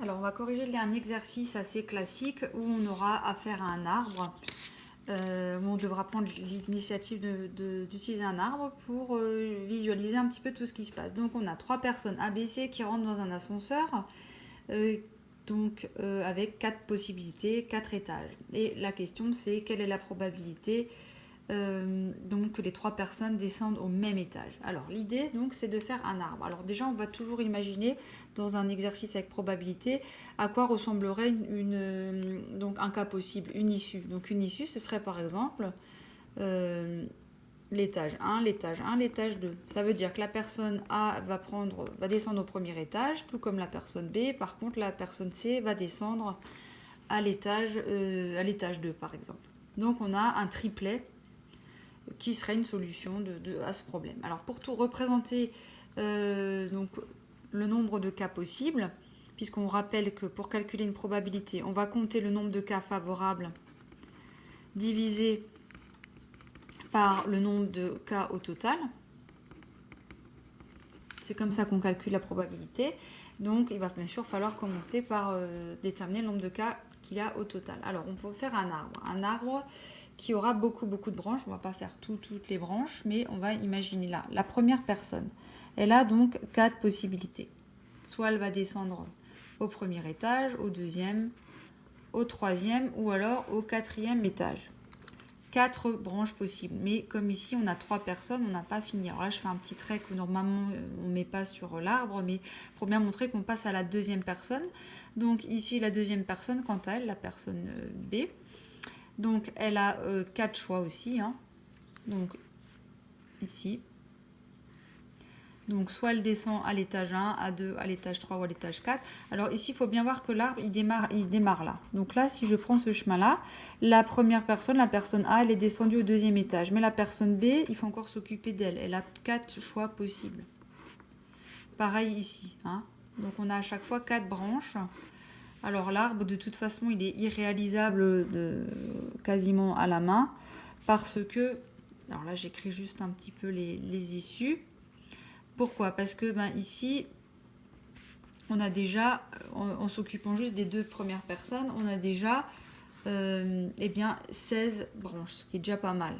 Alors, on va corriger un exercice assez classique où on aura affaire à un arbre, où on devra prendre l'initiative d'utiliser un arbre pour visualiser un petit peu tout ce qui se passe. Donc, on a 3 personnes A, B, C qui rentrent dans un ascenseur, avec 4 possibilités, 4 étages. Et la question, c'est quelle est la probabilité donc que les 3 personnes descendent au même étage. Alors l'idée donc c'est de faire un arbre. Alors déjà on va toujours imaginer dans un exercice avec probabilité à quoi ressemblerait donc un cas possible, une issue. Donc une issue ce serait par exemple l'étage 1, l'étage 1, l'étage 2. Ça veut dire que la personne A va descendre au premier étage, tout comme la personne B. Par contre la personne C va descendre à l'étage 2 par exemple. Donc on a un triplet qui serait une solution à ce problème. Alors pour tout représenter donc, le nombre de cas possibles, puisqu'on rappelle que pour calculer une probabilité, on va compter le nombre de cas favorables divisé par le nombre de cas au total. C'est comme ça qu'on calcule la probabilité. Donc il va bien sûr falloir commencer par déterminer le nombre de cas qu'il y a au total. Alors on peut faire un arbre. Un arbre qui aura beaucoup de branches. On ne va pas faire toutes les branches, mais on va imaginer là. La première personne, elle a donc 4 possibilités. Soit elle va descendre au premier étage, au deuxième, au troisième ou alors au quatrième étage. 4 branches possibles. Mais comme ici, on a 3 personnes, on n'a pas fini. Alors là, je fais un petit trait que normalement, on ne met pas sur l'arbre, mais pour bien montrer qu'on passe à la deuxième personne. Donc ici, la deuxième personne, quant à elle, la personne B. Donc, elle a 4 choix aussi. Hein. Donc, ici. Donc, soit elle descend à l'étage 1, à 2, à l'étage 3 ou à l'étage 4. Alors, ici, il faut bien voir que l'arbre, il démarre là. Donc là, si je prends ce chemin-là, la première personne, la personne A, elle est descendue au deuxième étage. Mais la personne B, il faut encore s'occuper d'elle. Elle a 4 choix possibles. Pareil ici. Hein. Donc, on a à chaque fois 4 branches. Alors l'arbre, de toute façon, il est irréalisable quasiment à la main parce que, alors là j'écris juste un petit peu les issues. Pourquoi? Parce que ici, on a déjà, en s'occupant juste des 2 premières personnes, on a déjà 16 branches, ce qui est déjà pas mal.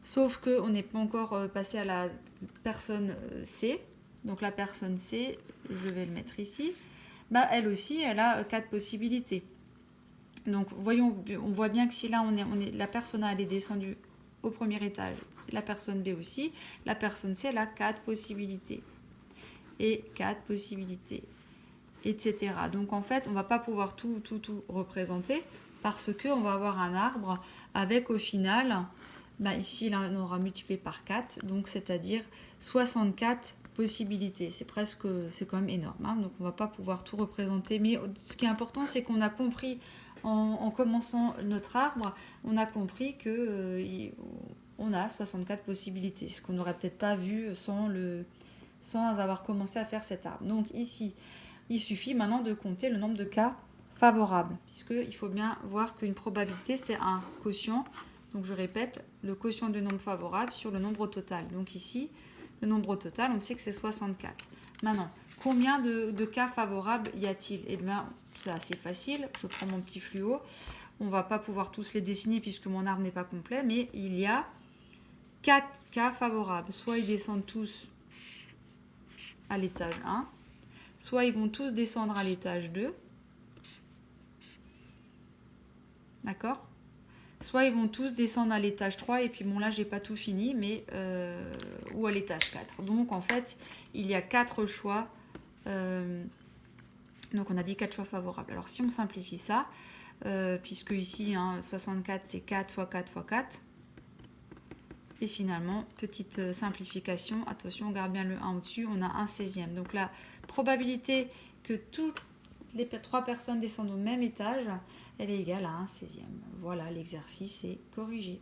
Sauf qu'on n'est pas encore passé à la personne C. Donc la personne C, je vais le mettre ici. Elle aussi, elle a 4 possibilités. Donc, on voit bien que si là, la personne A, elle est descendue au premier étage, la personne B aussi, la personne C, elle a 4 possibilités. Et 4 possibilités, etc. Donc, en fait, on ne va pas pouvoir tout représenter parce qu'on va avoir un arbre avec, au final, ici, là, on aura multiplié par 4, donc c'est-à-dire 64 possibilités. C'est quand même énorme. Hein. Donc, on ne va pas pouvoir tout représenter. Mais ce qui est important, c'est qu'on a compris, en commençant notre arbre, on a compris qu'on a 64 possibilités. Ce qu'on n'aurait peut-être pas vu sans avoir commencé à faire cet arbre. Donc, ici, il suffit maintenant de compter le nombre de cas favorables, puisqu'il faut bien voir qu'une probabilité, c'est un quotient. Donc, je répète, le quotient du nombre favorable sur le nombre total. Donc ici, le nombre total, on sait que c'est 64. Maintenant, combien de cas favorables y a-t-il? Eh bien, c'est assez facile. Je prends mon petit fluo. On ne va pas pouvoir tous les dessiner puisque mon arbre n'est pas complet, mais il y a 4 cas favorables. Soit ils descendent tous à l'étage 1, soit ils vont tous descendre à l'étage 2. D'accord? Soit ils vont tous descendre à l'étage 3 et puis bon là j'ai pas tout fini mais ou à l'étage 4. Donc en fait il y a 4 choix. Donc on a dit 4 choix favorables. Alors si on simplifie ça, puisque ici 64 c'est 4 fois 4 fois 4. Et finalement, petite simplification, attention on garde bien le 1 au-dessus, on a un 16e. Donc la probabilité que toutes les 3 personnes descendent au même étage, elle est égale à un 16e. Voilà, l'exercice est corrigé.